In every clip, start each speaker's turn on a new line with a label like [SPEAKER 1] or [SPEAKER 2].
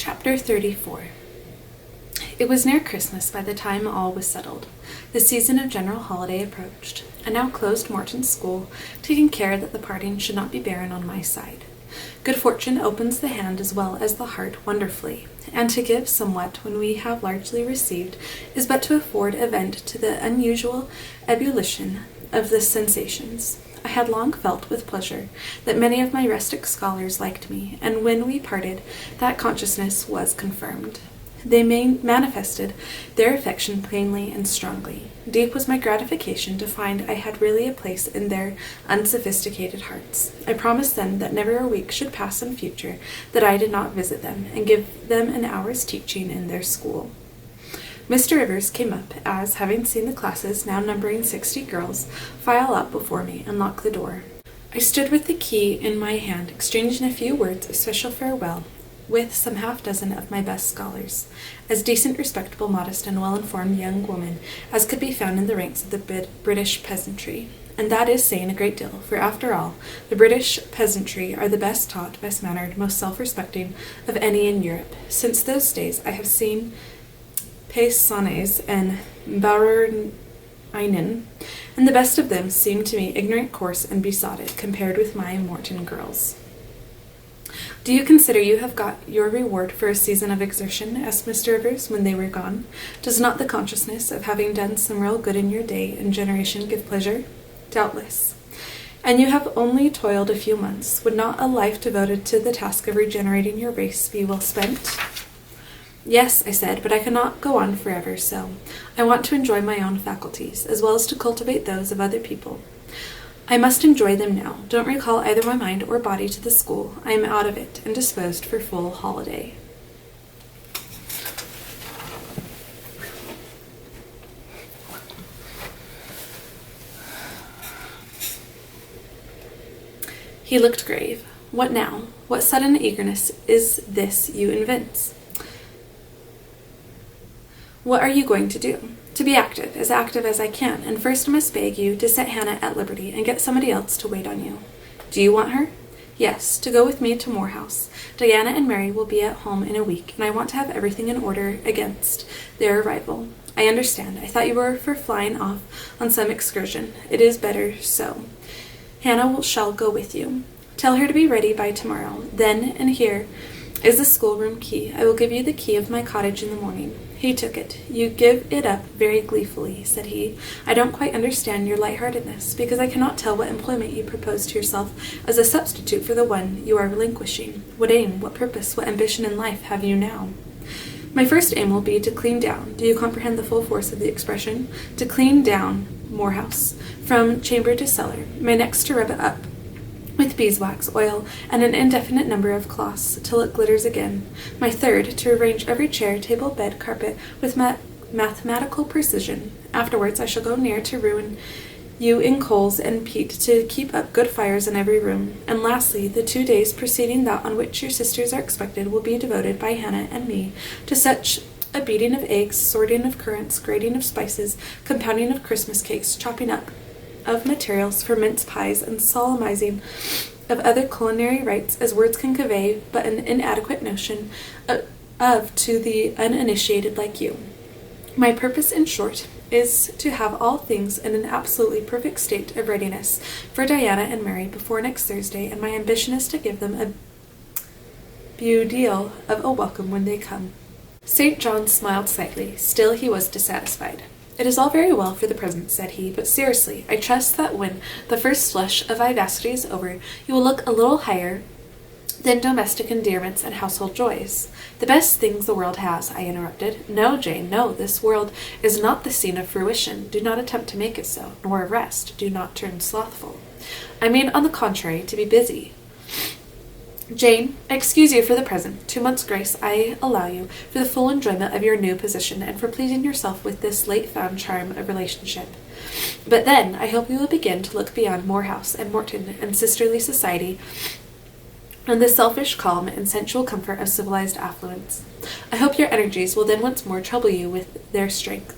[SPEAKER 1] Chapter 34. It was near Christmas by the time all was settled. The season of general holiday approached. I now closed Morton's school, taking care that the parting should not be barren on my side. Good fortune opens the hand as well as the heart wonderfully, and to give somewhat when we have largely received is but to afford a vent to the unusual ebullition of the sensations. I had long felt with pleasure that many of my rustic scholars liked me, and when we parted, that consciousness was confirmed. They manifested their affection plainly and strongly. Deep was my gratification to find I had really a place in their unsophisticated hearts. I promised them that never a week should pass in future that I did not visit them and give them an hour's teaching in their school. Mr. Rivers came up as, having seen the classes, now numbering 60 girls, file out before me and lock the door. I stood with the key in my hand, exchanging a few words of special farewell with some half-dozen of my best scholars, as decent, respectable, modest, and well-informed young women as could be found in the ranks of the British peasantry. And that is saying a great deal, for after all, the British peasantry are the best taught, best mannered, most self-respecting of any in Europe. Since those days I have seen paysannes and bauerninnen, and the best of them seemed to me ignorant, coarse, and besotted, compared with my Morton girls. "Do you consider you have got your reward for a season of exertion?" asked Mr. Rivers, when they were gone. "Does not the consciousness of having done some real good in your day and generation give pleasure?" "Doubtless." "And you have only toiled a few months. Would not a life devoted to the task of regenerating your race be well spent?" "Yes," I said, "but I cannot go on forever so. I want to enjoy my own faculties, as well as to cultivate those of other people. I must enjoy them now. Don't recall either my mind or body to the school. I am out of it, and disposed for full holiday." He looked grave. "What now? What sudden eagerness is this you evince? What are you going to do?" "To be active as I can, and first I must beg you to set Hannah at liberty and get somebody else to wait on you." "Do you want her?" "Yes, to go with me to Moor House. Diana and Mary will be at home in a week, and I want to have everything in order against their arrival." "I understand. I thought you were for flying off on some excursion. It is better so. Hannah shall go with you. Tell her to be ready by tomorrow. Then, and here is the schoolroom key. I will give you the key of my cottage in the morning." He took it. "You give it up very gleefully," said he. "I don't quite understand your lightheartedness, because I cannot tell what employment you propose to yourself as a substitute for the one you are relinquishing. What aim, what purpose, what ambition in life have you now?" "My first aim will be to clean down. Do you comprehend the full force of the expression? To clean down Moor House, from chamber to cellar. My next to rub it up with beeswax, oil, and an indefinite number of cloths, till it glitters again. My third, to arrange every chair, table, bed, carpet, with mathematical precision. Afterwards I shall go near to ruin you in coals and peat, to keep up good fires in every room. And lastly, the 2 days preceding that on which your sisters are expected will be devoted by Hannah and me to such a beating of eggs, sorting of currants, grating of spices, compounding of Christmas cakes, chopping up of materials for mince pies, and solemnizing of other culinary rites as words can convey but an inadequate notion of to the uninitiated like you. My purpose, in short, is to have all things in an absolutely perfect state of readiness for Diana and Mary before next Thursday, and my ambition is to give them a beau deal of a welcome when they come." St. John smiled slightly. Still he was dissatisfied. "It is all very well for the present," said he, "but seriously, I trust that when the first flush of vivacity is over, you will look a little higher than domestic endearments and household joys." "The best things the world has," I interrupted. "No, Jane, no, this world is not the scene of fruition. Do not attempt to make it so, nor of rest. Do not turn slothful. I mean, on the contrary, to be busy. Jane, I excuse you for the present. 2 months' grace I allow you for the full enjoyment of your new position, and for pleasing yourself with this late-found charm of relationship. But then I hope you will begin to look beyond Moor House and Morton and sisterly society, and the selfish calm and sensual comfort of civilized affluence. I hope your energies will then once more trouble you with their strength."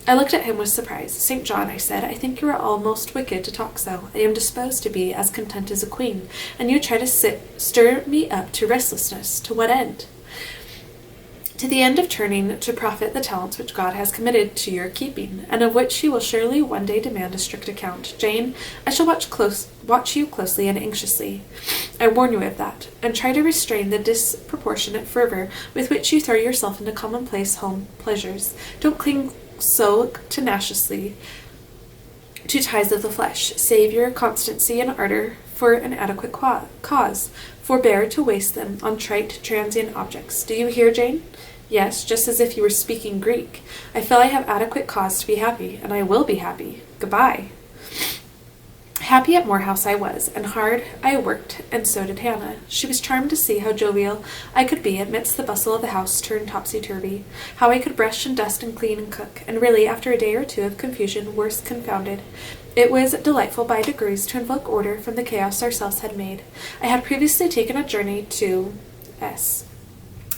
[SPEAKER 1] I looked at him with surprise. "St. John," I said, "I think you are almost wicked to talk so. I am disposed to be as content as a queen, and you try to stir me up to restlessness. To what end?" to the end of turning to profit the talents which God has committed to your keeping, and of which he will surely one day demand a strict account. Jane, I shall watch you closely and anxiously. I warn you of that, and try to restrain the disproportionate fervor with which you throw yourself into commonplace home pleasures. Don't cling so tenaciously to ties of the flesh. Save your constancy and ardor for an adequate cause. Forbear to waste them on trite, transient objects. Do you hear, Jane? Yes, just as if you were speaking Greek. I feel I have adequate cause to be happy, and I will be happy. Goodbye. Happy at Moor House I was, and hard I worked, and so did Hannah. She was charmed to see how jovial I could be amidst the bustle of the house turned topsy-turvy, how I could brush and dust and clean and cook, and really, after a day or two of confusion, worse confounded, it was delightful by degrees to invoke order from the chaos ourselves had made. I had previously taken a journey to S.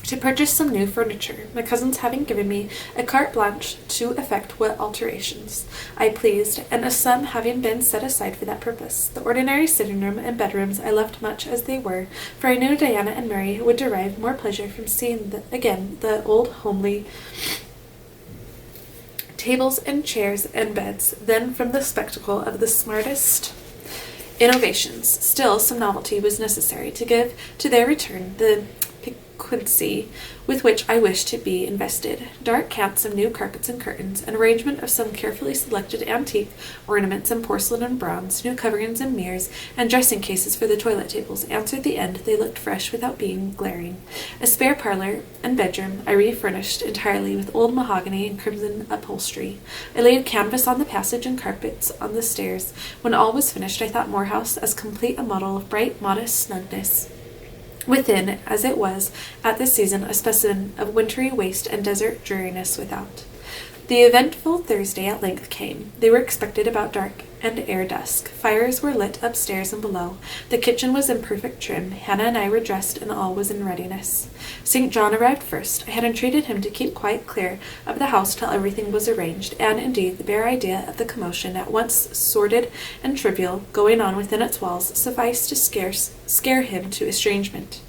[SPEAKER 1] to purchase some new furniture, my cousins having given me a carte blanche to effect what alterations I pleased, and a sum having been set aside for that purpose. The ordinary sitting room and bedrooms I left much as they were, for I knew Diana and Mary would derive more pleasure from seeing again the old homely tables and chairs and beds than from the spectacle of the smartest innovations. Still, some novelty was necessary to give to their return the piquancy with which I wished to be invested. Dark cants of new carpets and curtains, an arrangement of some carefully selected antique ornaments in porcelain and bronze, new coverings and mirrors, and dressing cases for the toilet tables answered the end. They looked fresh without being glaring. A spare parlor and bedroom I refurnished entirely with old mahogany and crimson upholstery. I laid canvas on the passage and carpets on the stairs. When all was finished, I thought Moor House as complete a model of bright, modest snugness within as it was, at this season, a specimen of wintry waste and desert dreariness without. The eventful Thursday at length came. They were expected about dark and ere dusk. Fires were lit upstairs and below. The kitchen was in perfect trim. Hannah and I were dressed, and all was in readiness. St. John arrived first. I had entreated him to keep quite clear of the house till everything was arranged, and, indeed, the bare idea of the commotion, at once sordid and trivial, going on within its walls, sufficed to scare him to estrangement.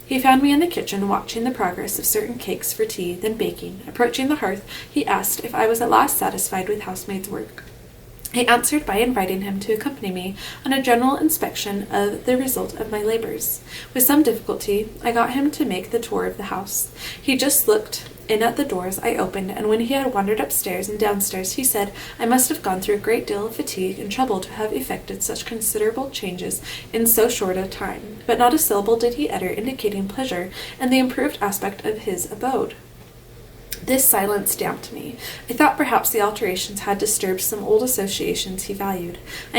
[SPEAKER 1] He found me in the kitchen, watching the progress of certain cakes for tea, then baking. Approaching the hearth, he asked if I was at last satisfied with housemaid's work. I answered by inviting him to accompany me on a general inspection of the result of my labors. With some difficulty, I got him to make the tour of the house. He just looked in at the doors I opened, and when he had wandered upstairs and downstairs, he said I must have gone through a great deal of fatigue and trouble to have effected such considerable changes in so short a time. But not a syllable did he utter indicating pleasure in the improved aspect of his abode. This silence damped me. I thought perhaps the alterations had disturbed some old associations he valued. I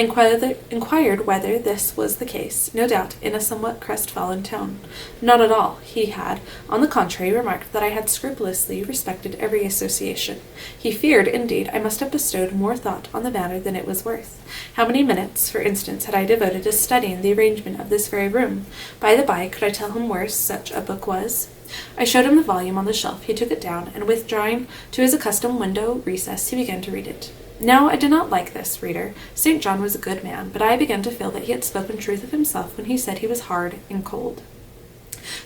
[SPEAKER 1] inquired whether this was the case, no doubt in a somewhat crestfallen tone. Not at all. He had, on the contrary, remarked that I had scrupulously respected every association. He feared, indeed, I must have bestowed more thought on the matter than it was worth. How many minutes, for instance, had I devoted to studying the arrangement of this very room? By the by, could I tell him where such a book was? I showed him the volume on the shelf. He took it down, and withdrawing to his accustomed window recess, he began to read it. Now, I did not like this, reader. St. John was a good man, but I began to feel that he had spoken truth of himself when he said he was hard and cold.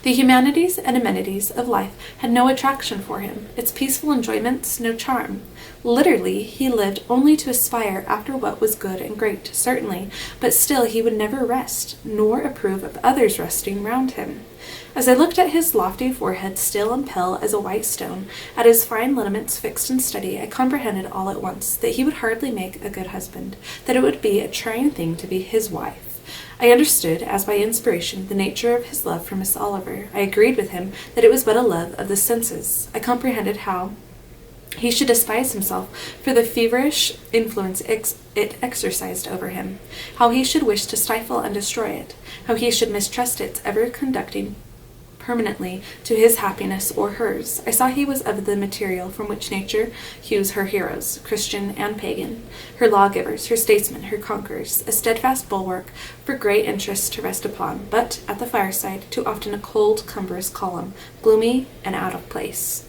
[SPEAKER 1] The humanities and amenities of life had no attraction for him, its peaceful enjoyments no charm. Literally, he lived only to aspire after what was good and great, certainly, but still he would never rest, nor approve of others resting round him. As I looked at his lofty forehead, still and pale as a white stone, at his fine lineaments fixed and steady, I comprehended all at once that he would hardly make a good husband, that it would be a trying thing to be his wife. I understood, as by inspiration, the nature of his love for Miss Oliver. I agreed with him that it was but a love of the senses. I comprehended how he should despise himself for the feverish influence it exercised over him, how he should wish to stifle and destroy it, how he should mistrust its ever conducting permanently to his happiness or hers. I saw he was of the material from which nature hews her heroes, Christian and pagan, her lawgivers, her statesmen, her conquerors, a steadfast bulwark for great interests to rest upon, but at the fireside too often a cold, cumbrous column, gloomy and out of place.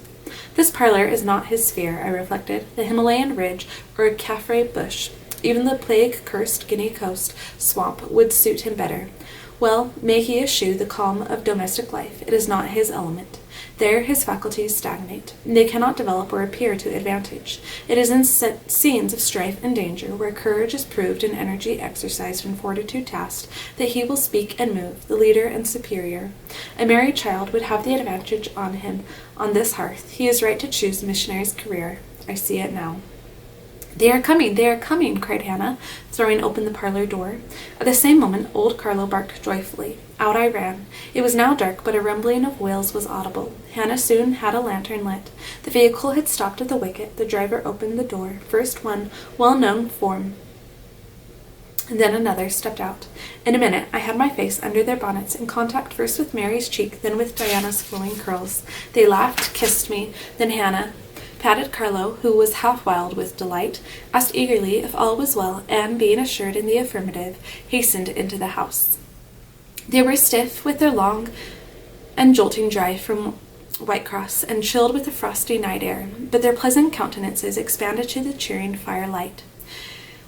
[SPEAKER 1] This parlor is not his sphere, I reflected. The Himalayan ridge or a Caffrey bush, even the plague-cursed Guinea coast swamp would suit him better. Well, may he eschew the calm of domestic life. It is not his element. There his faculties stagnate. They cannot develop or appear to advantage. It is in scenes of strife and danger, where courage is proved and energy exercised and fortitude tasked, that he will speak and move, the leader and superior. A merry child would have the advantage on him on this hearth. He is right to choose the missionary's career. I see it now. They are coming, cried Hannah, throwing open the parlor door. At the same moment, old Carlo barked joyfully. Out I ran. It was now dark, but a rumbling of wheels was audible. Hannah soon had a lantern lit. The vehicle had stopped at the wicket. The driver opened the door. First one well-known form, and then another stepped out. In a minute, I had my face under their bonnets, in contact first with Mary's cheek, then with Diana's flowing curls. They laughed, kissed me, then Hannah patted Carlo, who was half wild with delight, asked eagerly if all was well, and, being assured in the affirmative, hastened into the house. They were stiff with their long and jolting drive from Whitecross, and chilled with the frosty night air, but their pleasant countenances expanded to the cheering firelight.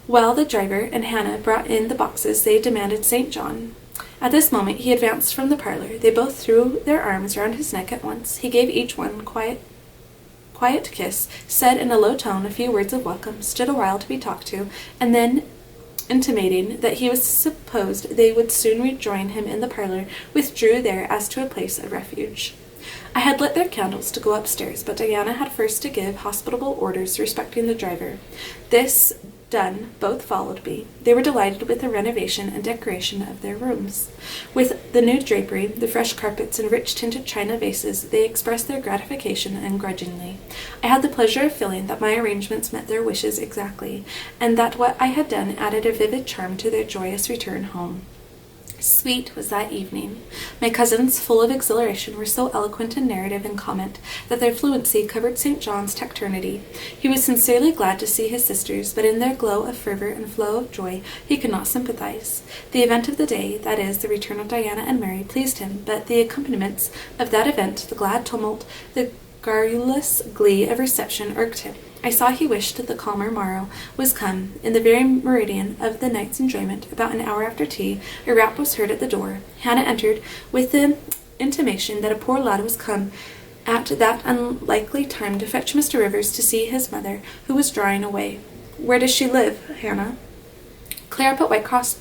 [SPEAKER 1] While the driver and Hannah brought in the boxes, they demanded St. John. At this moment he advanced from the parlor. They both threw their arms round his neck at once. He gave each one quiet kiss, said in a low tone a few words of welcome, stood a while to be talked to, and then, intimating that he was supposed they would soon rejoin him in the parlor, withdrew there as to a place of refuge. I had lit their candles to go upstairs, but Diana had first to give hospitable orders respecting the driver. This done, both followed me. They were delighted with the renovation and decoration of their rooms. With the new drapery, the fresh carpets, and rich-tinted china vases, they expressed their gratification ungrudgingly. I had the pleasure of feeling that my arrangements met their wishes exactly, and that what I had done added a vivid charm to their joyous return home. Sweet was that evening. My cousins, full of exhilaration, were so eloquent in narrative and comment that their fluency covered St. John's taciturnity. He was sincerely glad to see his sisters, but in their glow of fervor and flow of joy he could not sympathize. The event of the day, that is, the return of Diana and Mary, pleased him, but the accompaniments of that event, the glad tumult, the garrulous glee of reception, irked him. I saw he wished that the calmer morrow was come. In the very meridian of the night's enjoyment, about an hour after tea, a rap was heard at the door. Hannah entered with the intimation that a poor lad was come at that unlikely time to fetch Mr. Rivers to see his mother, who was drawing away. Where does she live, Hannah? Clear up at Whitecross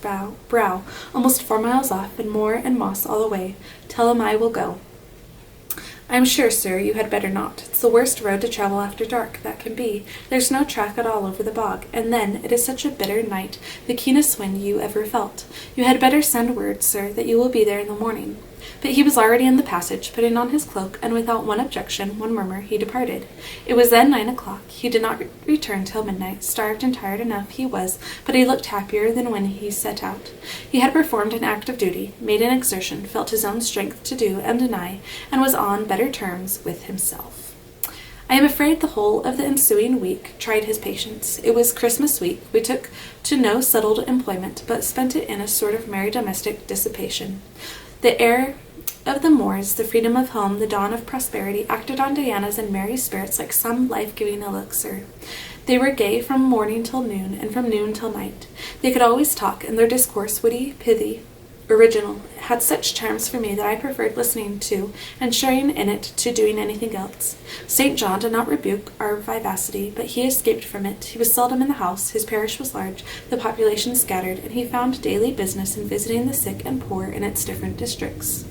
[SPEAKER 1] Brow, almost 4 miles off, and moor and moss all the way. Tell him I will go. I am sure, sir, you had better not. It's the worst road to travel after dark that can be. There's no track at all over the bog, and then it is such a bitter night, the keenest wind you ever felt. You had better send word, sir, that you will be there in the morning. But he was already in the passage, putting on his cloak, and without one objection, one murmur, he departed. It was then 9 o'clock. He did not return till midnight. Starved and tired enough he was, but he looked happier than when he set out. He had performed an act of duty, made an exertion, felt his own strength to do and deny, and was on better terms with himself. I am afraid the whole of the ensuing week tried his patience. It was Christmas week. We took to no settled employment, but spent it in a sort of merry domestic dissipation. The air of the moors, the freedom of home, the dawn of prosperity, acted on Diana's and Mary's spirits like some life-giving elixir. They were gay from morning till noon, and from noon till night. They could always talk, and their discourse, witty, pithy, original, had such charms for me that I preferred listening to and sharing in it to doing anything else. St. John did not rebuke our vivacity, but he escaped from it. He was seldom in the house, his parish was large, the population scattered, and he found daily business in visiting the sick and poor in its different districts.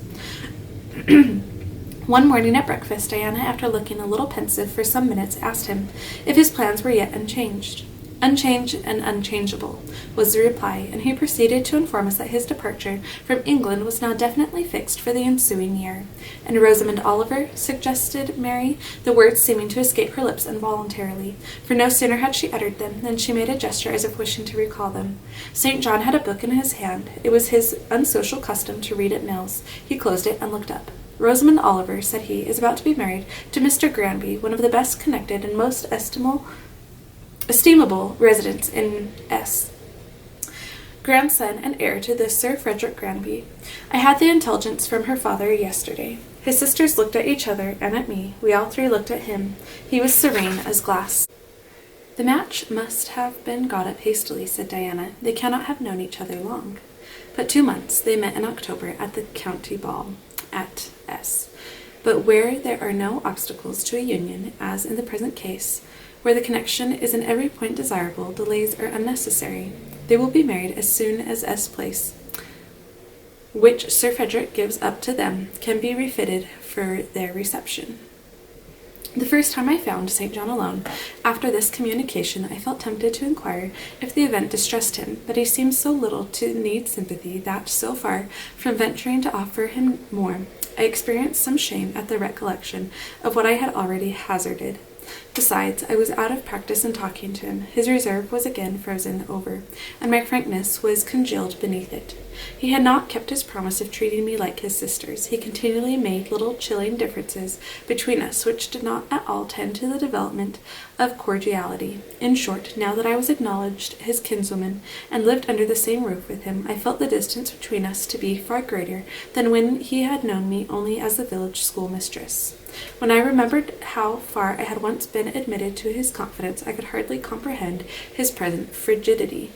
[SPEAKER 1] One morning at breakfast, Diana, after looking a little pensive for some minutes, asked him if his plans were yet unchanged. Unchanged and unchangeable, was the reply, and he proceeded to inform us that his departure from England was now definitely fixed for the ensuing year. And Rosamond Oliver, suggested Mary, the words seeming to escape her lips involuntarily, for no sooner had she uttered them than she made a gesture as if wishing to recall them. St. John had a book in his hand. It was his unsocial custom to read at meals. He closed it and looked up. Rosamond Oliver, said he, is about to be married to Mr. Granby, one of the best connected and most estimable residents in S. Grandson and heir to the Sir Frederick Granby. I had the intelligence from her father yesterday. His sisters looked at each other and at me. We all three looked at him. He was serene as glass. The match must have been got up hastily, said Diana. They cannot have known each other long. But 2 months. They met in October at the county ball at S. But where there are no obstacles to a union, as in the present case, where the connection is in every point desirable, delays are unnecessary. They will be married as soon as Place, which Sir Frederick gives up to them, can be refitted for their reception. The first time I found St. John alone, after this communication, I felt tempted to inquire if the event distressed him, but he seemed so little to need sympathy that, so far from venturing to offer him more, I experienced some shame at the recollection of what I had already hazarded. Besides, I was out of practice in talking to him. His reserve was again frozen over, and my frankness was congealed beneath it. He had not kept his promise of treating me like his sisters. He continually made little chilling differences between us, which did not at all tend to the development of cordiality. In short, now that I was acknowledged his kinswoman, and lived under the same roof with him, I felt the distance between us to be far greater than when he had known me only as the village schoolmistress. When I remembered how far I had once been admitted to his confidence, I could hardly comprehend his present frigidity.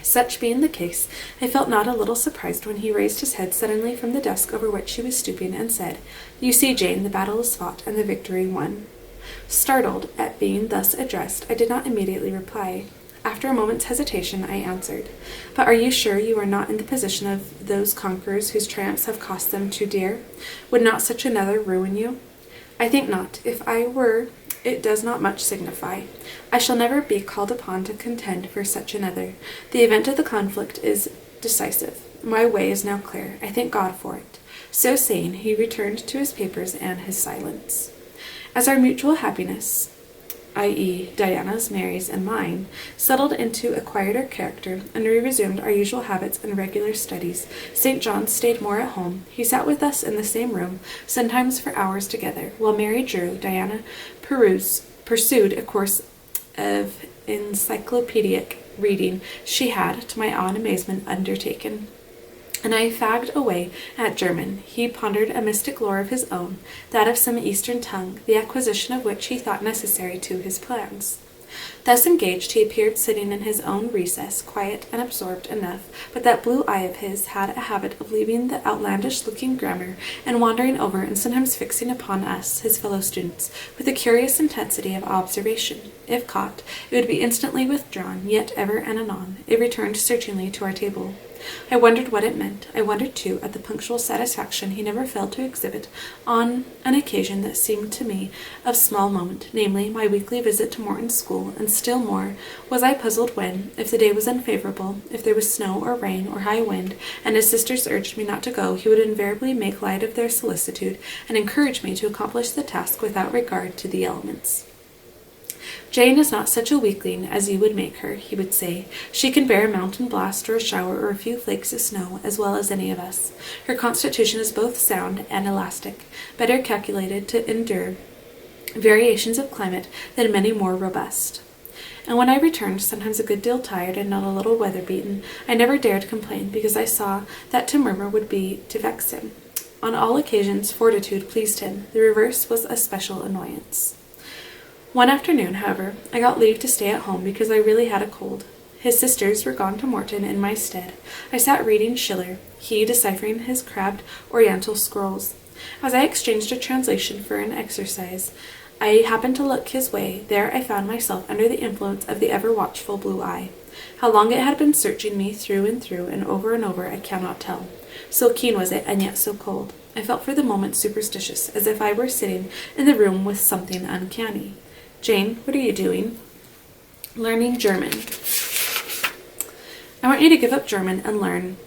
[SPEAKER 1] Such being the case, I felt not a little surprised when he raised his head suddenly from the desk over which he was stooping, and said, "You see, Jane, the battle is fought, and the victory won." Startled at being thus addressed, I did not immediately reply. After a moment's hesitation, I answered, "But are you sure you are not in the position of those conquerors whose triumphs have cost them too dear? Would not such another ruin you?" "I think not. If I were, it does not much signify. I shall never be called upon to contend for such another. The event of the conflict is decisive. My way is now clear. I thank God for it." So saying, he returned to his papers and his silence. As our mutual happiness, i.e. Diana's, Mary's, and mine, settled into a quieter character, and we resumed our usual habits and regular studies, St. John stayed more at home. He sat with us in the same room, sometimes for hours together, while Mary drew. Diana pursued a course of encyclopedic reading she had, to my own amazement, undertaken, and I fagged away at German. He pondered a mystic lore of his own, that of some Eastern tongue, the acquisition of which he thought necessary to his plans. Thus engaged, he appeared sitting in his own recess, quiet and absorbed enough, but that blue eye of his had a habit of leaving the outlandish-looking grammar and wandering over and sometimes fixing upon us, his fellow-students, with a curious intensity of observation. If caught, it would be instantly withdrawn, yet ever and anon it returned searchingly to our table. I wondered what it meant. I wondered, too, at the punctual satisfaction he never failed to exhibit on an occasion that seemed to me of small moment, namely, my weekly visit to Morton's school, and still more was I puzzled when, if the day was unfavorable, if there was snow or rain or high wind, and his sisters urged me not to go, he would invariably make light of their solicitude and encourage me to accomplish the task without regard to the elements. "Jane is not such a weakling as you would make her," he would say. "She can bear a mountain blast or a shower or a few flakes of snow as well as any of us. Her constitution is both sound and elastic, better calculated to endure variations of climate than many more robust." And when I returned, sometimes a good deal tired and not a little weather-beaten, I never dared complain, because I saw that to murmur would be to vex him. On all occasions, fortitude pleased him. The reverse was a special annoyance. One afternoon, however, I got leave to stay at home because I really had a cold. His sisters were gone to Morton in my stead. I sat reading Schiller, he deciphering his crabbed Oriental scrolls. As I exchanged a translation for an exercise, I happened to look his way. There I found myself under the influence of the ever-watchful blue eye. How long it had been searching me through and over, I cannot tell. So keen was it, and yet so cold. I felt for the moment superstitious, as if I were sitting in the room with something uncanny. "Jane, what are you doing?" "Learning German." "I want you to give up German and learn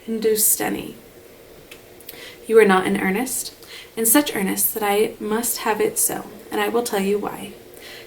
[SPEAKER 1] Hindustani." "You are not in earnest?" "In such earnest that I must have it so, and I will tell you why."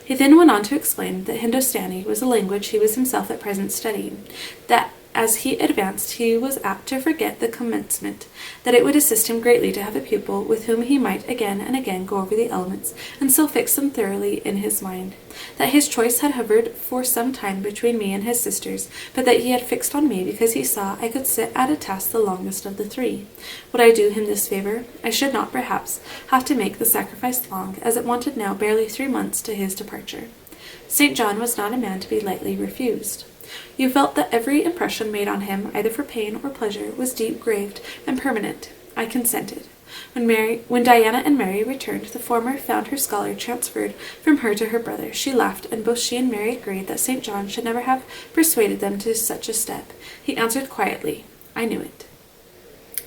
[SPEAKER 1] He then went on to explain that Hindustani was a language he was himself at present studying, that as he advanced he was apt to forget the commencement, that it would assist him greatly to have a pupil with whom he might again and again go over the elements, and so fix them thoroughly in his mind, that his choice had hovered for some time between me and his sisters, but that he had fixed on me because he saw I could sit at a task the longest of the three. Would I do him this favour? I should not, perhaps, have to make the sacrifice long, as it wanted now barely 3 months to his departure. St. John was not a man to be lightly refused. You felt that every impression made on him, either for pain or pleasure, was deep-graved and permanent. I consented. When Diana and Mary returned, the former found her scholar transferred from her to her brother. She laughed, and both she and Mary agreed that St. John should never have persuaded them to such a step. He answered quietly, "I knew it."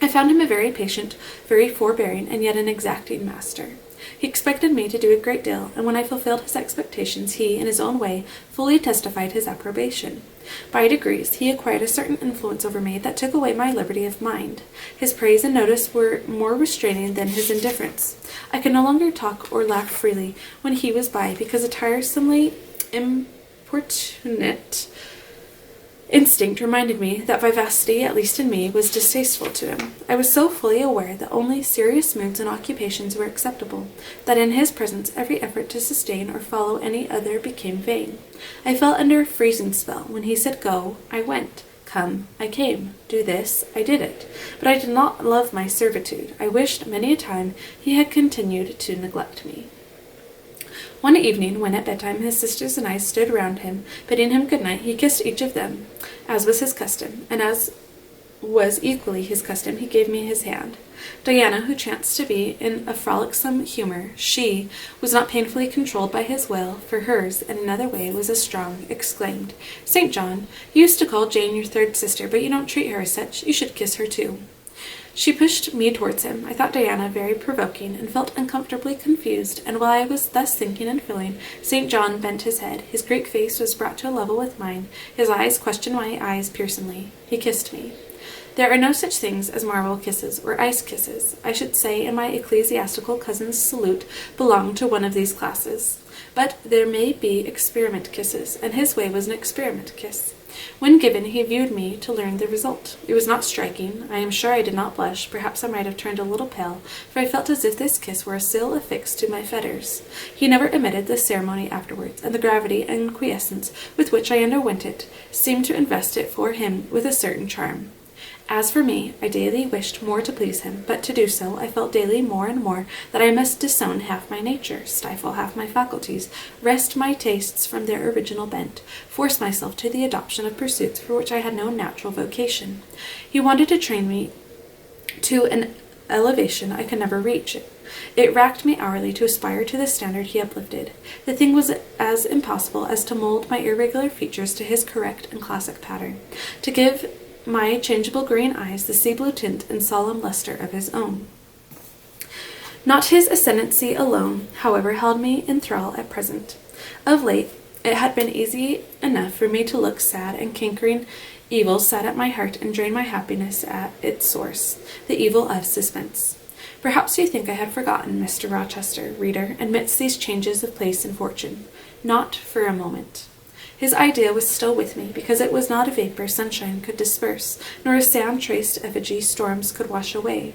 [SPEAKER 1] I found him a very patient, very forbearing, and yet an exacting master. He expected me to do a great deal, and when I fulfilled his expectations, he, in his own way, fully testified his approbation. By degrees, he acquired a certain influence over me that took away my liberty of mind. His praise and notice were more restraining than his indifference. I could no longer talk or laugh freely when he was by, because a tiresomely importunate instinct reminded me that vivacity, at least in me, was distasteful to him. I was so fully aware that only serious moods and occupations were acceptable, that in his presence every effort to sustain or follow any other became vain. I fell under a freezing spell. When he said go, I went. Come, I came. Do this, I did it. But I did not love my servitude. I wished many a time he had continued to neglect me. One evening, when at bedtime his sisters and I stood round him, bidding him good night, he kissed each of them, as was his custom, and as was equally his custom, he gave me his hand. Diana, who chanced to be in a frolicsome humour, she was not painfully controlled by his will, for hers, in another way, was as strong, exclaimed, "St. John, you used to call Jane your third sister, but you don't treat her as such. You should kiss her too." She pushed me towards him. I thought Diana very provoking, and felt uncomfortably confused, and while I was thus thinking and feeling, St. John bent his head. His great face was brought to a level with mine. His eyes questioned my eyes piercingly. He kissed me. There are no such things as marble kisses or ice kisses. I should say in my ecclesiastical cousin's salute belonged to one of these classes. But there may be experiment kisses, and his way was an experiment kiss. When given, he viewed me to learn the result. It was not striking. I am sure I did not blush. Perhaps I might have turned a little pale, for I felt as if this kiss were a seal affixed to my fetters. He never omitted the ceremony afterwards, and the gravity and quiescence with which I underwent it seemed to invest it for him with a certain charm. As for me, I daily wished more to please him, but to do so I felt daily more and more that I must disown half my nature, stifle half my faculties, wrest my tastes from their original bent, force myself to the adoption of pursuits for which I had no natural vocation. He wanted to train me to an elevation I could never reach. It racked me hourly to aspire to the standard he uplifted. The thing was as impossible as to mold my irregular features to his correct and classic pattern, to give my changeable green eyes the sea-blue tint and solemn luster of his own. Not his ascendancy alone, however, held me in thrall at present. Of late, it had been easy enough for me to look sad, and cankering evil sat at my heart and drained my happiness at its source, the evil of suspense. Perhaps you think I had forgotten Mr. Rochester, reader, amidst these changes of place and fortune. Not for a moment. His idea was still with me, because it was not a vapour sunshine could disperse, nor a sand-traced effigy storms could wash away.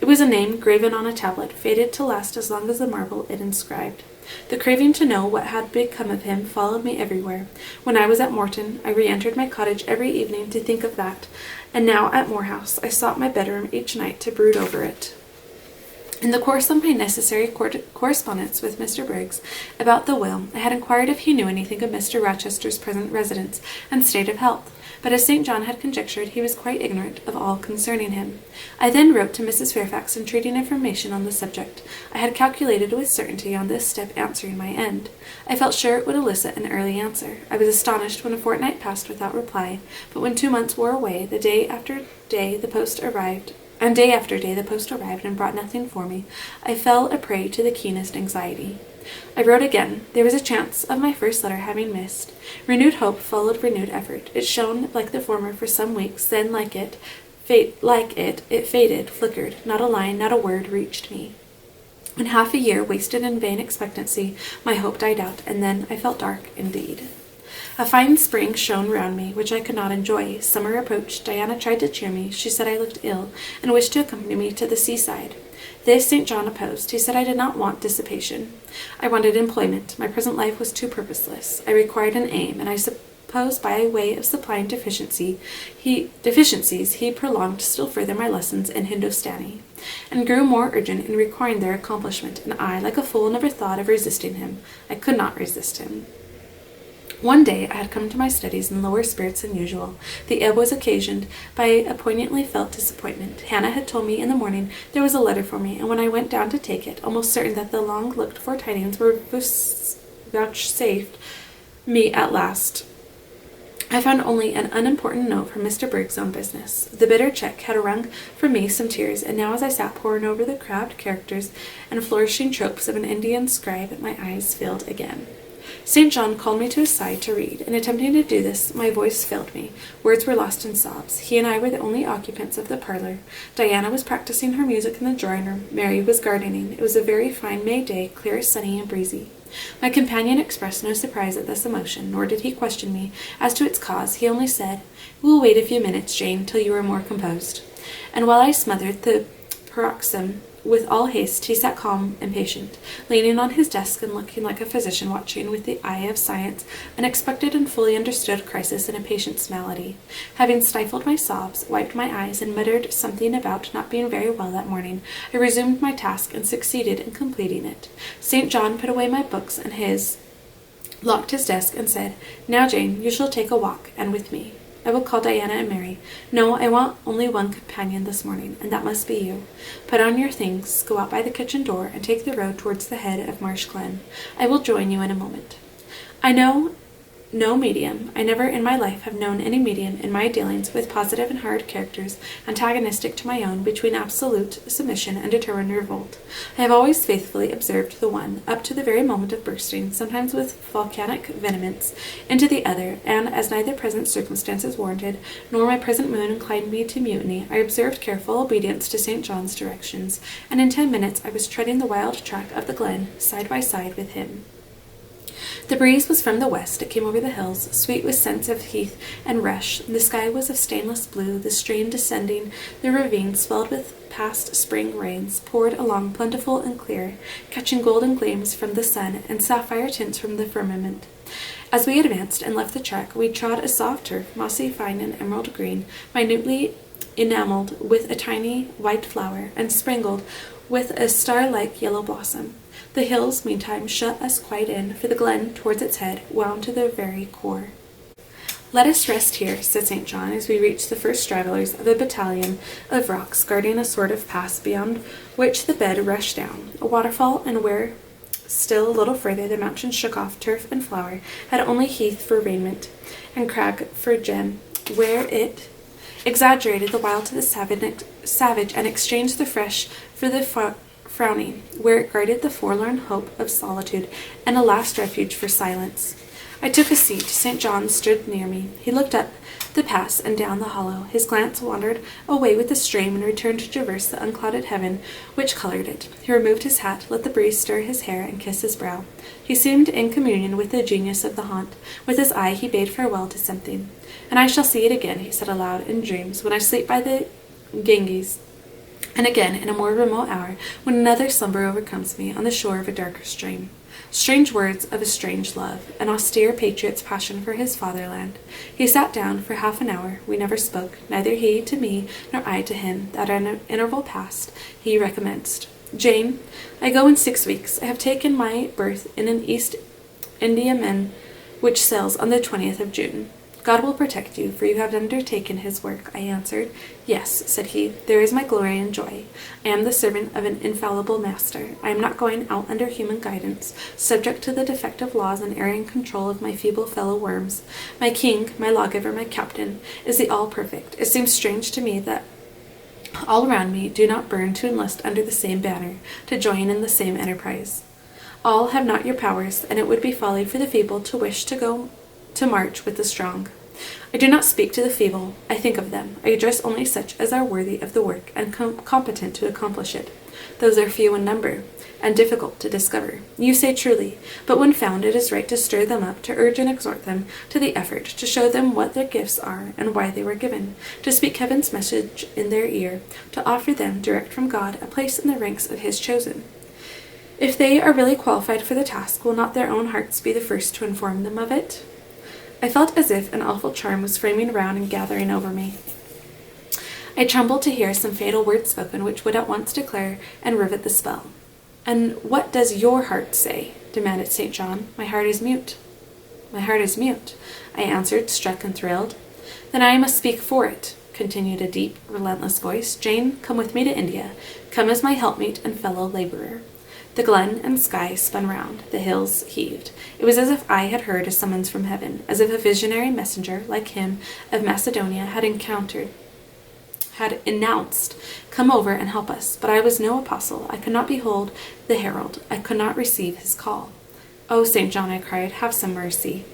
[SPEAKER 1] It was a name graven on a tablet, fated to last as long as the marble it inscribed. The craving to know what had become of him followed me everywhere. When I was at Morton, I re-entered my cottage every evening to think of that, and now at Moor House I sought my bedroom each night to brood over it. In the course of my necessary correspondence with Mr. Briggs about the will, I had inquired if he knew anything of Mr. Rochester's present residence and state of health, but as St. John had conjectured, he was quite ignorant of all concerning him. I then wrote to Mrs. Fairfax, entreating information on the subject. I had calculated with certainty on this step answering my end. I felt sure it would elicit an early answer. I was astonished when a fortnight passed without reply, but when 2 months wore away, day after day the post arrived and brought nothing for me, I fell a prey to the keenest anxiety. I wrote again. There was a chance of my first letter having missed. Renewed hope followed renewed effort. It shone like the former for some weeks, then it faded, flickered. Not a line, not a word reached me. In half a year wasted in vain expectancy, my hope died out, and then I felt dark indeed. A fine spring shone round me, which I could not enjoy. Summer approached. Diana tried to cheer me. She said I looked ill, and wished to accompany me to the seaside. This St. John opposed. He said I did not want dissipation. I wanted employment. My present life was too purposeless. I required an aim, and I suppose by way of supplying deficiencies, he prolonged still further my lessons in Hindostani, and grew more urgent in requiring their accomplishment, and I, like a fool, never thought of resisting him. I could not resist him. One day I had come to my studies in lower spirits than usual. The ebb was occasioned by a poignantly felt disappointment. Hannah had told me in the morning there was a letter for me, and when I went down to take it, almost certain that the long-looked-for tidings were vouchsafed me at last, I found only an unimportant note from Mr. Briggs on business. The bitter check had wrung from me some tears, and now as I sat poring over the crabbed characters and flourishing tropes of an Indian scribe, my eyes filled again. St. John called me to his side to read. In attempting to do this, my voice failed me. Words were lost in sobs. He and I were the only occupants of the parlor. Diana was practicing her music in the drawing-room. Mary was gardening. It was a very fine May day, clear, sunny, and breezy. My companion expressed no surprise at this emotion, nor did he question me as to its cause. He only said, "We will wait a few minutes, Jane, till you are more composed." And while I smothered the paroxysm with all haste, he sat calm and patient, leaning on his desk and looking like a physician watching with the eye of science an expected and fully understood crisis in a patient's malady. Having stifled my sobs, wiped my eyes, and muttered something about not being very well that morning, I resumed my task and succeeded in completing it. St. John put away my books and locked his desk, and said, "Now, Jane, you shall take a walk, and with me. I will call Diana and Mary. No, I want only one companion this morning, and that must be you. Put on your things, go out by the kitchen door, and take the road towards the head of Marsh Glen. I will join you in a moment. I know no medium. I never in my life have known any medium in my dealings with positive and hard characters antagonistic to my own, between absolute submission and determined revolt. I have always faithfully observed the one, up to the very moment of bursting, sometimes with volcanic vehemence, into the other, and as neither present circumstances warranted, nor my present mood inclined me to mutiny, I observed careful obedience to St. John's directions, and in 10 minutes I was treading the wild track of the glen, side by side with him. The breeze was from the west. It came over the hills, sweet with scents of heath and rush. The sky was of stainless blue. The stream descending the ravine, swelled with past spring rains, poured along plentiful and clear, catching golden gleams from the sun and sapphire tints from the firmament. As we advanced and left the track, we trod a soft turf, mossy, fine, and emerald green, minutely enameled with a tiny white flower, and sprinkled with a star-like yellow blossom. The hills, meantime, shut us quite in, for the glen, towards its head, wound to their very core. "Let us rest here," said St. John, as we reached the first stragglers of a battalion of rocks guarding a sort of pass beyond which the bed rushed down, a waterfall, and where, still a little further, the mountains shook off turf and flower, had only heath for raiment, and crag for gem, where it exaggerated the wild to the savage, and exchanged the fresh for the frowning, where it guarded the forlorn hope of solitude, and a last refuge for silence. I took a seat. St. John stood near me. He looked up the pass and down the hollow. His glance wandered away with the stream and returned to traverse the unclouded heaven which colored it. He removed his hat, let the breeze stir his hair, and kiss his brow. He seemed in communion with the genius of the haunt. With his eye he bade farewell to something. "And I shall see it again," he said aloud, "in dreams, when I sleep by the Ganges, and again in a more remote hour, when another slumber overcomes me on the shore of a darker stream." Strange words of a strange love, an austere patriot's passion for his fatherland. He sat down for half an hour. We never spoke, neither he to me nor I to him. That an interval passed, he recommenced. "Jane, I go in 6 weeks. I have taken my berth in an East Indiaman which sails on the 20th of June. God will protect you, for you have undertaken his work," I answered. "Yes," said he, "there is my glory and joy. I am the servant of an infallible master. I am not going out under human guidance, subject to the defective laws and erring control of my feeble fellow-worms. My king, my lawgiver, my captain, is the all-perfect. It seems strange to me that all around me do not burn to enlist under the same banner, to join in the same enterprise. All have not your powers, and it would be folly for the feeble to wish to go to march with the strong. I do not speak to the feeble, I think of them. I address only such as are worthy of the work and competent to accomplish it. Those are few in number, and difficult to discover. You say truly, but when found it is right to stir them up, to urge and exhort them to the effort, to show them what their gifts are and why they were given, to speak heaven's message in their ear, to offer them, direct from God, a place in the ranks of his chosen. If they are really qualified for the task, will not their own hearts be the first to inform them of it?" I felt as if an awful charm was framing round and gathering over me. I trembled to hear some fatal word spoken which would at once declare and rivet the spell. "And what does your heart say?" demanded St. John. "My heart is mute." My heart is mute, I answered, struck and thrilled. Then I must speak for it, continued a deep, relentless voice. Jane, come with me to India. Come as my helpmeet and fellow laborer. The glen and sky spun round, the hills heaved. It was as if I had heard a summons from heaven, as if a visionary messenger, like him of Macedonia, had announced, come over and help us. But I was no apostle. I could not behold the herald. I could not receive his call. Oh, St. John, I cried, have some mercy.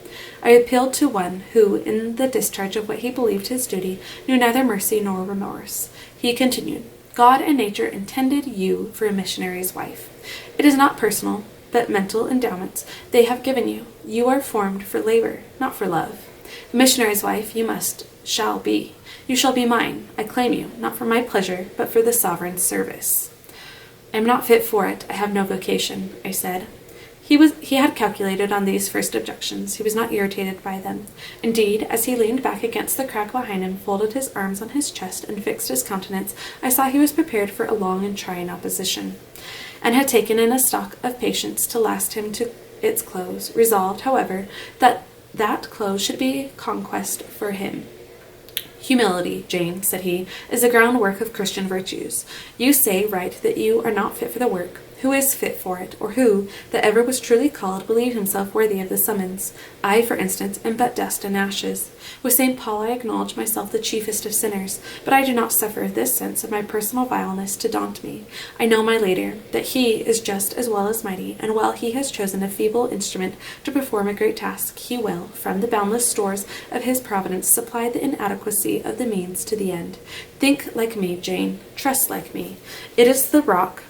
[SPEAKER 1] I appealed to one who, in the discharge of what he believed his duty, knew neither mercy nor remorse. He continued, God and nature intended you for a missionary's wife. It is not personal, but mental endowments they have given you. You are formed for labor, not for love. The missionary's wife you shall be. You shall be mine. I claim you, not for my pleasure, but for the sovereign's service. I am not fit for it. I have no vocation, I said. He had calculated on these first objections. He was not irritated by them. Indeed, as he leaned back against the crack behind him, folded his arms on his chest, and fixed his countenance, I saw he was prepared for a long and trying opposition, and had taken in a stock of patience to last him to its close, resolved, however, that close should be conquest for him. Humility, Jane, said he, is the groundwork of Christian virtues. You say right that you are not fit for the work. Who is fit for it, or who, that ever was truly called, believed himself worthy of the summons? I, for instance, am but dust and ashes. With St. Paul I acknowledge myself the chiefest of sinners, but I do not suffer this sense of my personal vileness to daunt me. I know my Later, that he is just as well as mighty, and while he has chosen a feeble instrument to perform a great task, he will, from the boundless stores of his providence, supply the inadequacy of the means to the end. Think like me, Jane. Trust like me. It is the rock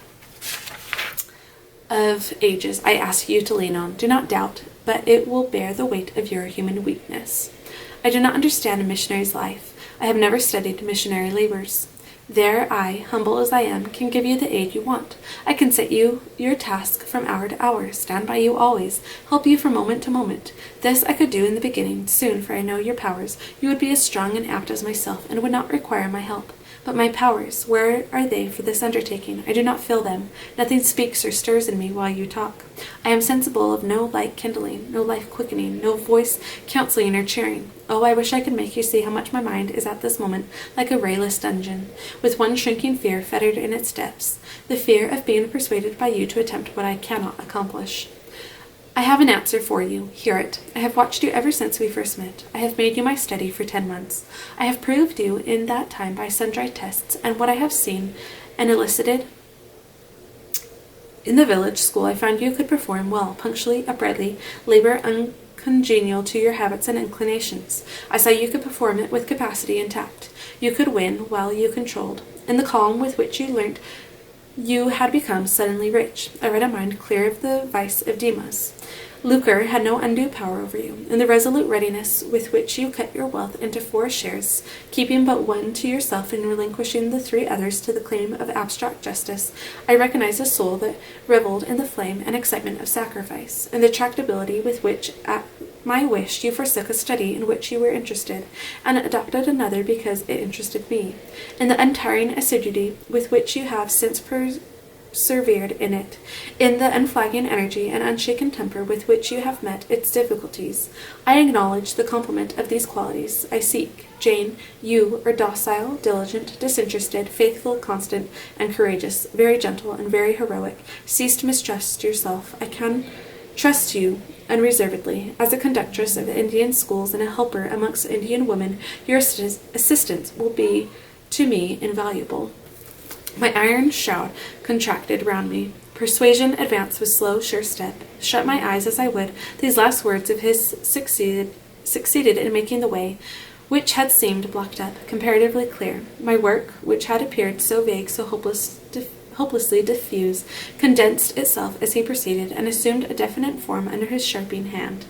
[SPEAKER 1] of ages I ask you to lean on. Do not doubt, but it will bear the weight of your human weakness. I do not understand a missionary's life. I have never studied missionary labors. There I, humble as I am, can give you the aid you want. I can set you your task from hour to hour, stand by you always, help you from moment to moment. This I could do in the beginning. Soon, for I know your powers, you would be as strong and apt as myself, and would not require my help. But my powers, where are they for this undertaking? I do not feel them. Nothing speaks or stirs in me while you talk. I am sensible of no light kindling, no life quickening, no voice counseling or cheering. Oh, I wish I could make you see how much my mind is at this moment like a rayless dungeon, with one shrinking fear fettered in its depths, the fear of being persuaded by you to attempt what I cannot accomplish. I have an answer for you. Hear it. I have watched you ever since we first met. I have made you my study for 10 months. I have proved you in that time by sundry tests, and what I have seen and elicited in the village school I found you could perform well, punctually, uprightly, labor uncongenial to your habits and inclinations. I saw you could perform it with capacity and tact. You could win while you controlled. In the calm with which you learnt, you had become suddenly rich. I read a mind clear of the vice of Demas. Lucre had no undue power over you. In the resolute readiness with which you cut your wealth into 4 shares, keeping but one to yourself and relinquishing the 3 others to the claim of abstract justice, I recognized a soul that revelled in the flame and excitement of sacrifice, and the tractability with which, at my wish, you forsook a study in which you were interested, and adopted another because it interested me, and the untiring assiduity with which you have since persevered in it, in the unflagging energy and unshaken temper with which you have met its difficulties. I acknowledge the complement of these qualities I seek. Jane, you are docile, diligent, disinterested, faithful, constant, and courageous, very gentle and very heroic. Cease to mistrust yourself. I can trust you unreservedly. As a conductress of Indian schools and a helper amongst Indian women, your assistance will be to me invaluable. My iron shroud contracted round me. Persuasion advanced with slow, sure step. Shut my eyes as I would, these last words of his succeeded in making the way, which had seemed blocked up, comparatively clear. My work, which had appeared so vague, so hopelessly diffuse, condensed itself as he proceeded, and assumed a definite form under his shaping hand.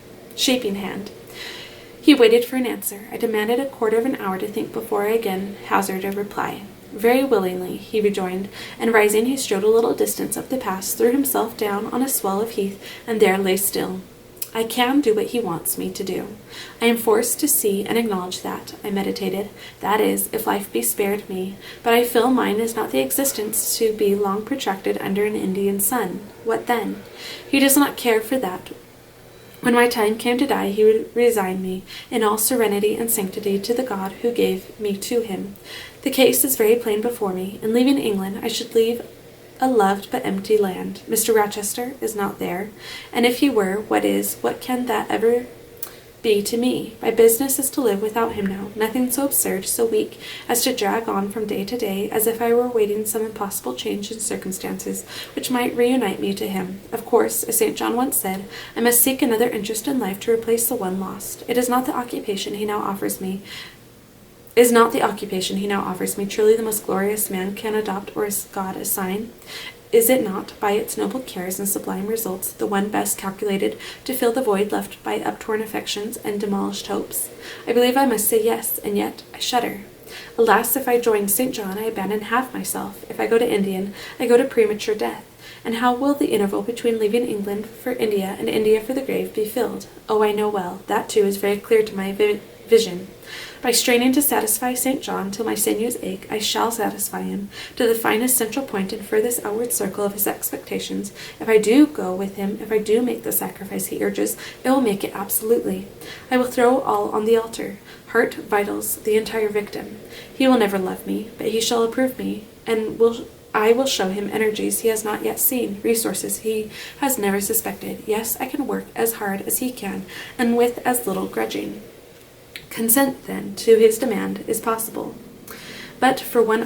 [SPEAKER 1] He waited for an answer. I demanded a quarter of an hour to think before I again hazarded a reply. Very willingly, he rejoined, and rising he strode a little distance up the pass, threw himself down on a swell of heath, and there lay still. I can do what he wants me to do. I am forced to see and acknowledge that, I meditated. That is, if life be spared me. But I feel mine is not the existence to be long protracted under an Indian sun. What then? He does not care for that When my time came to die, he would resign me in all serenity and sanctity to the God who gave me to him. The case is very plain before me. In leaving England, I should leave a loved but empty land. Mr. Rochester is not there, and if he were, what can that ever be to me? My business is to live without him now, nothing so absurd, so weak, as to drag on from day to day, as if I were awaiting some impossible change in circumstances which might reunite me to him. Of course, as St. John once said, I must seek another interest in life to replace the one lost. It is not the occupation he now offers me truly the most glorious man can adopt or God assign? Is it not, by its noble cares and sublime results, the one best calculated to fill the void left by uptorn affections and demolished hopes? I believe I must say yes, and yet I shudder. Alas, if I join St. John, I abandon half myself. If I go to India, I go to premature death. And how will the interval between leaving England for India and India for the grave be filled? Oh, I know well. That, too, is very clear to my vision. By straining to satisfy St. John till my sinews ache, I shall satisfy him to the finest central point and furthest outward circle of his expectations. If I do go with him, if I do make the sacrifice he urges, I will make it absolutely. I will throw all on the altar, heart, vitals, the entire victim. He will never love me, but he shall approve me, and I will show him energies he has not yet seen, resources he has never suspected. Yes, I can work as hard as he can, and with as little grudging. Consent, then, to his demand is possible. But for one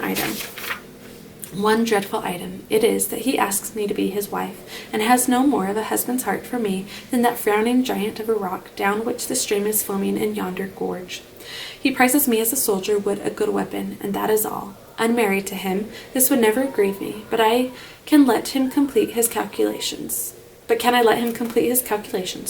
[SPEAKER 1] dreadful item, it is that he asks me to be his wife, and has no more of a husband's heart for me than that frowning giant of a rock down which the stream is foaming in yonder gorge. He prizes me as a soldier would a good weapon, and that is all. Unmarried to him, this would never grieve me, but can I let him complete his calculations,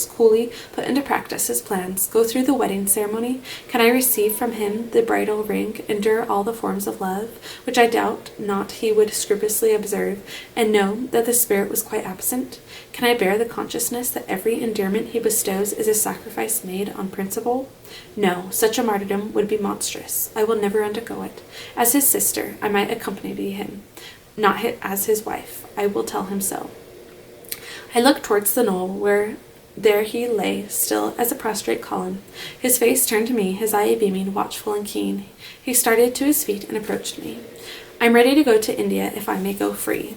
[SPEAKER 1] coolly put into practice his plans, go through the wedding ceremony? Can I receive from him the bridal ring, endure all the forms of love, which I doubt not he would scrupulously observe, and know that the spirit was quite absent? Can I bear the consciousness that every endearment he bestows is a sacrifice made on principle? No, such a martyrdom would be monstrous. I will never undergo it. As his sister, I might accompany him, not as his wife. I will tell him so. I looked towards the knoll, where there he lay, still as a prostrate column, his face turned to me, his eye beaming, watchful and keen. He started to his feet and approached me. I am ready to go to India if I may go free.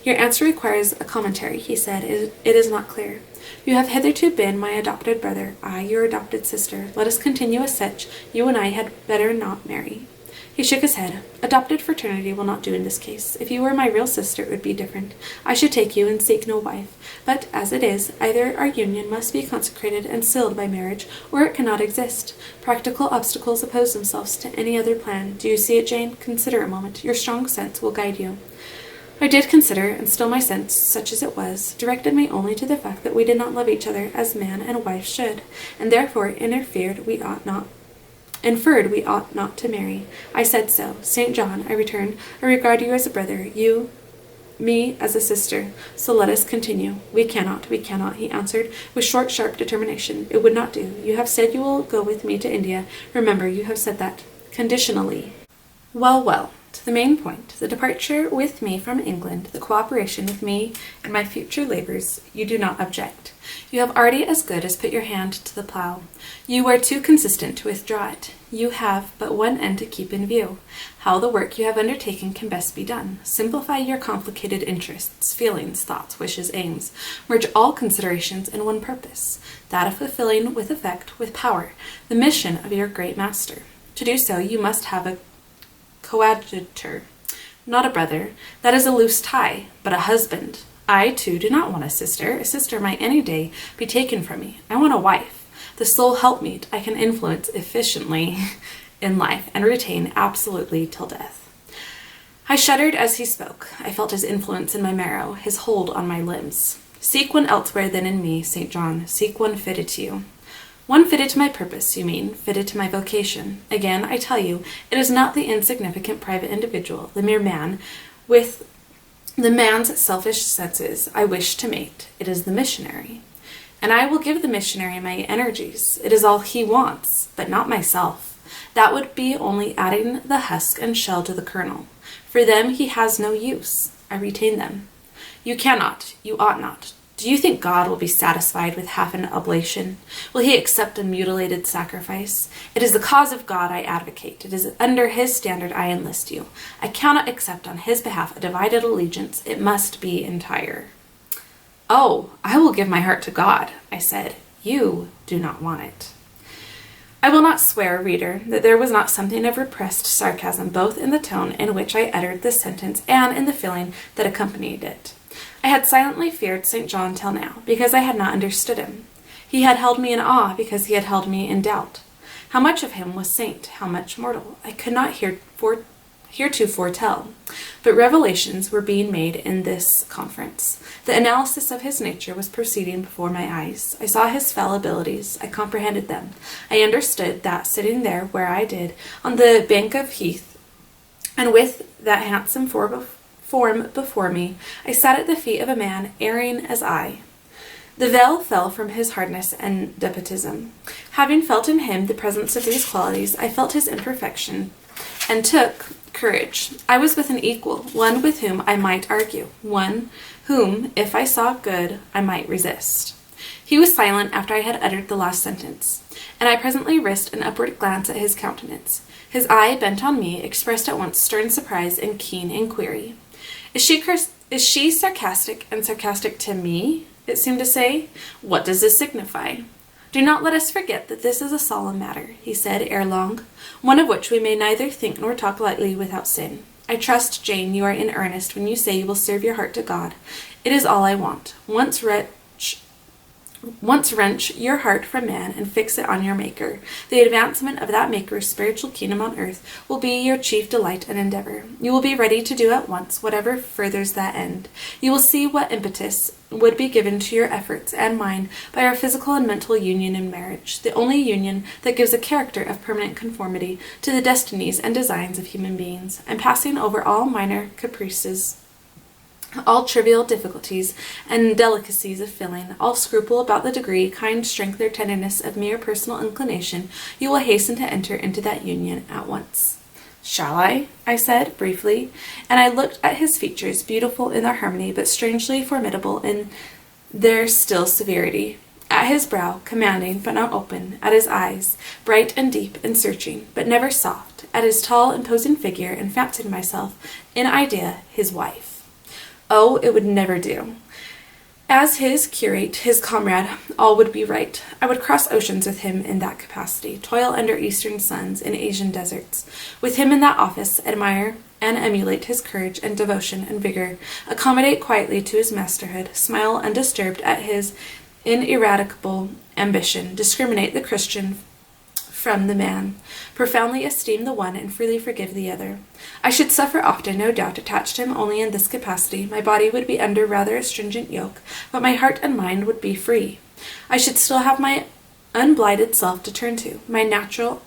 [SPEAKER 1] Your answer requires a commentary, he said. It is not clear. You have hitherto been my adopted brother, I your adopted sister. Let us continue as such. You and I had better not marry. He shook his head. Adopted fraternity will not do in this case. If you were my real sister, it would be different. I should take you and seek no wife. But as it is, either our union must be consecrated and sealed by marriage, or it cannot exist. Practical obstacles oppose themselves to any other plan. Do you see it, Jane? Consider a moment. Your strong sense will guide you. I did consider, and still my sense, such as it was, directed me only to the fact that we did not love each other as man and wife should, and therefore inferred we ought not to marry. I said so. St. John, I returned, I regard you as a brother, you, me as a sister. So let us continue. We cannot, he answered, with short, sharp determination. It would not do. You have said you will go with me to India. Remember, you have said that. Conditionally. Well. To the main point, the departure with me from England, the cooperation with me and my future labors, you do not object. You have already as good as put your hand to the plough. You are too consistent to withdraw it. You have but one end to keep in view. How the work you have undertaken can best be done. Simplify your complicated interests, feelings, thoughts, wishes, aims. Merge all considerations in one purpose, that of fulfilling with effect, with power, the mission of your great master. To do so, you must have a coadjutor, not a brother. That is a loose tie, but a husband. I, too, do not want a sister. A sister might any day be taken from me. I want a wife, the sole helpmeet I can influence efficiently in life and retain absolutely till death. I shuddered as he spoke. I felt his influence in my marrow, his hold on my limbs. Seek one elsewhere than in me, St. John. Seek one fitted to you. One fitted to my purpose, you mean, fitted to my vocation. Again, I tell you, it is not the insignificant private individual, the mere man, with the man's selfish senses I wish to mate. It is the missionary. And I will give the missionary my energies. It is all he wants, but not myself. That would be only adding the husk and shell to the kernel. For them he has no use. I retain them. You cannot, you ought not. Do you think God will be satisfied with half an oblation? Will he accept a mutilated sacrifice? It is the cause of God I advocate. It is under his standard I enlist you. I cannot accept on his behalf a divided allegiance. It must be entire. Oh, I will give my heart to God, I said. You do not want it. I will not swear, reader, that there was not something of repressed sarcasm both in the tone in which I uttered this sentence and in the feeling that accompanied it. I had silently feared St. John till now, because I had not understood him. He had held me in awe, because he had held me in doubt. How much of him was saint, how much mortal, I could not heretofore tell. But revelations were being made in this conference. The analysis of his nature was proceeding before my eyes. I saw his fallibilities. I comprehended them. I understood that, sitting there where I did, on the bank of heath, and with that handsome form before me, I sat at the feet of a man erring as I. The veil fell from his hardness and despotism. Having felt in him the presence of these qualities, I felt his imperfection, and took courage. I was with an equal, one with whom I might argue, one whom, if I saw good, I might resist. He was silent after I had uttered the last sentence, and I presently risked an upward glance at his countenance. His eye, bent on me, expressed at once stern surprise and keen inquiry. Is she sarcastic, and sarcastic to me? It seemed to say. What does this signify? Do not let us forget that this is a solemn matter, he said ere long, one of which we may neither think nor talk lightly without sin. I trust, Jane, you are in earnest when you say you will serve your heart to God. It is all I want. Once wrench your heart from man and fix it on your Maker. The advancement of that Maker's spiritual kingdom on earth will be your chief delight and endeavor. You will be ready to do at once whatever furthers that end. You will see what impetus would be given to your efforts and mine by our physical and mental union in marriage, the only union that gives a character of permanent conformity to the destinies and designs of human beings, and passing over all minor caprices, all trivial difficulties and delicacies of feeling, all scruple about the degree, kind, strength, or tenderness of mere personal inclination, you will hasten to enter into that union at once. Shall I said, briefly, and I looked at his features, beautiful in their harmony, but strangely formidable in their still severity. At his brow, commanding, but not open, at his eyes, bright and deep and searching, but never soft, at his tall, imposing figure, and fancied myself, in idea, his wife. Oh, it would never do. As his curate, his comrade, all would be right. I would cross oceans with him in that capacity, toil under eastern suns, in Asian deserts. With him in that office, admire and emulate his courage and devotion and vigor, accommodate quietly to his masterhood, smile undisturbed at his ineradicable ambition, discriminate the Christian from the man, profoundly esteem the one and freely forgive the other. I should suffer often, no doubt, attached to him only in this capacity. My body would be under rather a stringent yoke, but my heart and mind would be free. I should still have my unblighted self to turn to, my natural,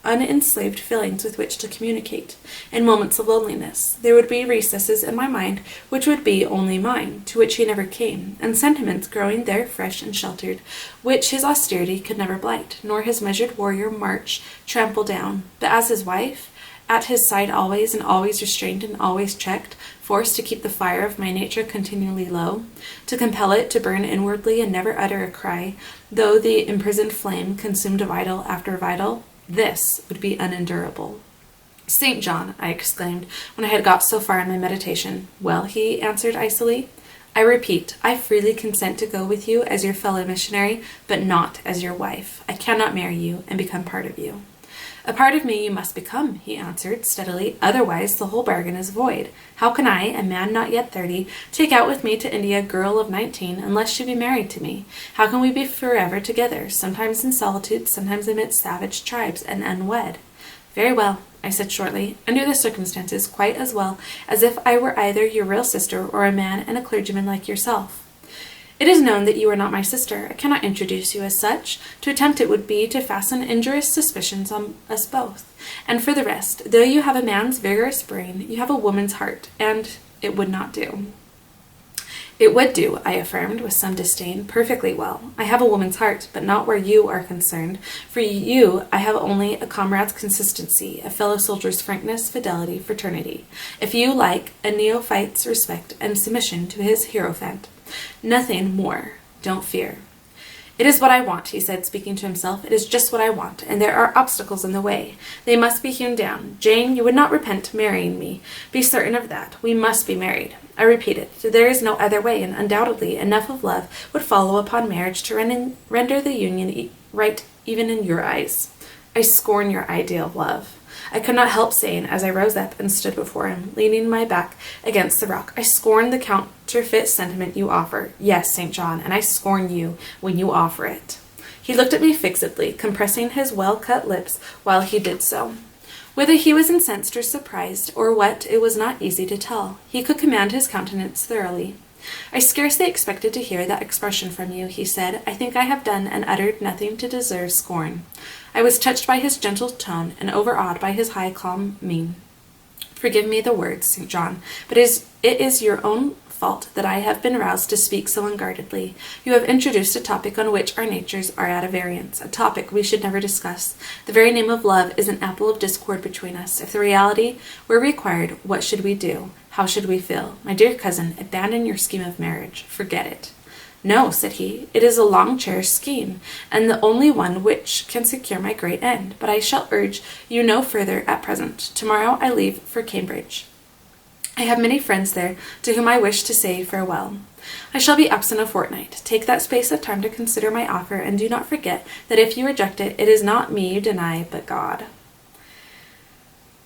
[SPEAKER 1] unenslaved feelings with which to communicate. In moments of loneliness, there would be recesses in my mind which would be only mine, to which he never came, and sentiments growing there fresh and sheltered, which his austerity could never blight, nor his measured warrior march trample down. But as his wife, at his side always, and always restrained and always checked, forced to keep the fire of my nature continually low, to compel it to burn inwardly and never utter a cry, though the imprisoned flame consumed vital after vital, this would be unendurable. St. John, I exclaimed, when I had got so far in my meditation. Well, he answered icily, I repeat, I freely consent to go with you as your fellow missionary, but not as your wife. I cannot marry you and become part of you. A part of me you must become, he answered steadily, otherwise the whole bargain is void. How can I, a man not yet 30, take out with me to India a girl of 19, unless she be married to me? How can we be forever together, sometimes in solitude, sometimes amidst savage tribes, and unwed? Very well, I said shortly, under the circumstances quite as well as if I were either your real sister or a man and a clergyman like yourself. It is known that you are not my sister. I cannot introduce you as such. To attempt it would be to fasten injurious suspicions on us both. And for the rest, though you have a man's vigorous brain, you have a woman's heart, and it would not do. It would do, I affirmed with some disdain, perfectly well. I have a woman's heart, but not where you are concerned. For you, I have only a comrade's consistency, a fellow soldier's frankness, fidelity, fraternity. If you like, a neophyte's respect and submission to his hierophant. Nothing more. Don't fear. It is what I want, he said, speaking to himself. It is just what I want, and there are obstacles in the way. They must be hewn down. Jane, you would not repent marrying me. Be certain of that. We must be married. I repeat it. There is no other way, and undoubtedly enough of love would follow upon marriage to render the union right even in your eyes. I scorn your idea of love. I could not help saying as I rose up and stood before him, leaning my back against the rock. I scorn the counterfeit sentiment you offer. Yes, St. John, and I scorn you when you offer it. He looked at me fixedly, compressing his well-cut lips while he did so. Whether he was incensed or surprised, or what, it was not easy to tell. He could command his countenance thoroughly. I scarcely expected to hear that expression from you, he said. I think I have done and uttered nothing to deserve scorn. I was touched by his gentle tone and overawed by his high, calm mien. Forgive me the words, St. John, but it is your own fault that I have been roused to speak so unguardedly. You have introduced a topic on which our natures are at a variance, a topic we should never discuss. The very name of love is an apple of discord between us. If the reality were required, what should we do? How should we feel? My dear cousin, abandon your scheme of marriage. Forget it. No, said he, it is a long-cherished scheme, and the only one which can secure my great end. But I shall urge you no further at present. Tomorrow I leave for Cambridge. I have many friends there to whom I wish to say farewell. I shall be absent a fortnight. Take that space of time to consider my offer, and do not forget that if you reject it, it is not me you deny, but God.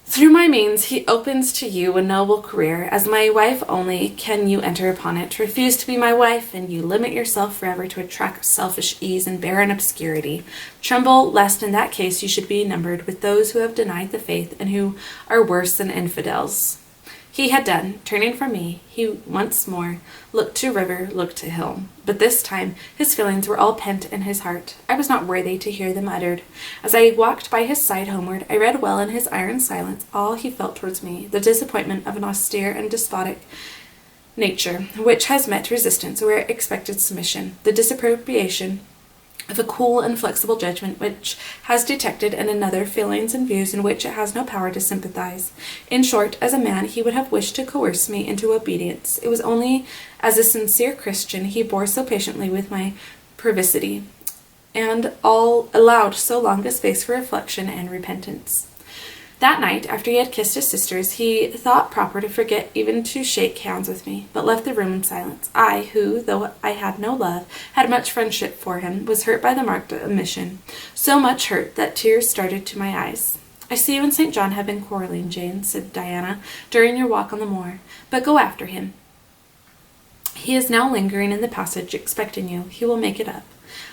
[SPEAKER 1] Through my means he opens to you a noble career. As my wife only can you enter upon it. Refuse to be my wife, and you limit yourself forever to a track of selfish ease and barren obscurity. Tremble lest in that case you should be numbered with those who have denied the faith and who are worse than infidels. He had done. Turning from me, he once more looked to river, looked to hill. But this time his feelings were all pent in his heart. I was not worthy to hear them uttered. As I walked by his side homeward, I read well in his iron silence all he felt towards me, the disappointment of an austere and despotic nature, which has met resistance where it expected submission, the disapprobation of a cool and flexible judgment which has detected in another feelings and views in which it has no power to sympathize. In short, as a man he would have wished to coerce me into obedience. It was only as a sincere Christian he bore so patiently with my perversity, and allowed so long a space for reflection and repentance. That night, after he had kissed his sisters, he thought proper to forget even to shake hands with me, but left the room in silence. I, who, though I had no love, had much friendship for him, was hurt by the marked omission, so much hurt that tears started to my eyes. I see you and St. John have been quarrelling, Jane, said Diana, during your walk on the moor, but go after him. He is now lingering in the passage, expecting you. He will make it up.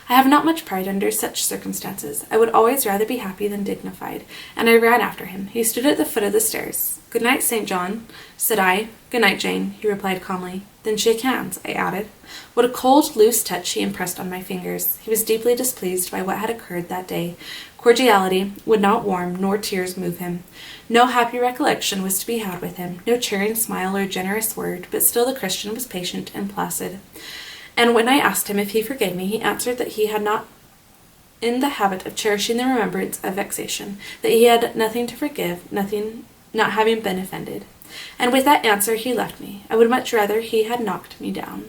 [SPEAKER 1] I have not much pride under such circumstances. I would always rather be happy than dignified, and I ran after him. He stood at the foot of the stairs. Good night, St. John, said I. Good night, Jane, he replied calmly. Then shake hands, I added. What a cold, loose touch he impressed on my fingers. He was deeply displeased by what had occurred that day. Cordiality would not warm, nor tears move him. No happy recollection was to be had with him, no cheering smile or generous word, but still the Christian was patient and placid. And when I asked him if he forgave me, he answered that he had not in the habit of cherishing the remembrance of vexation, that he had nothing to forgive, not having been offended. And with that answer he left me. I would much rather he had knocked me down.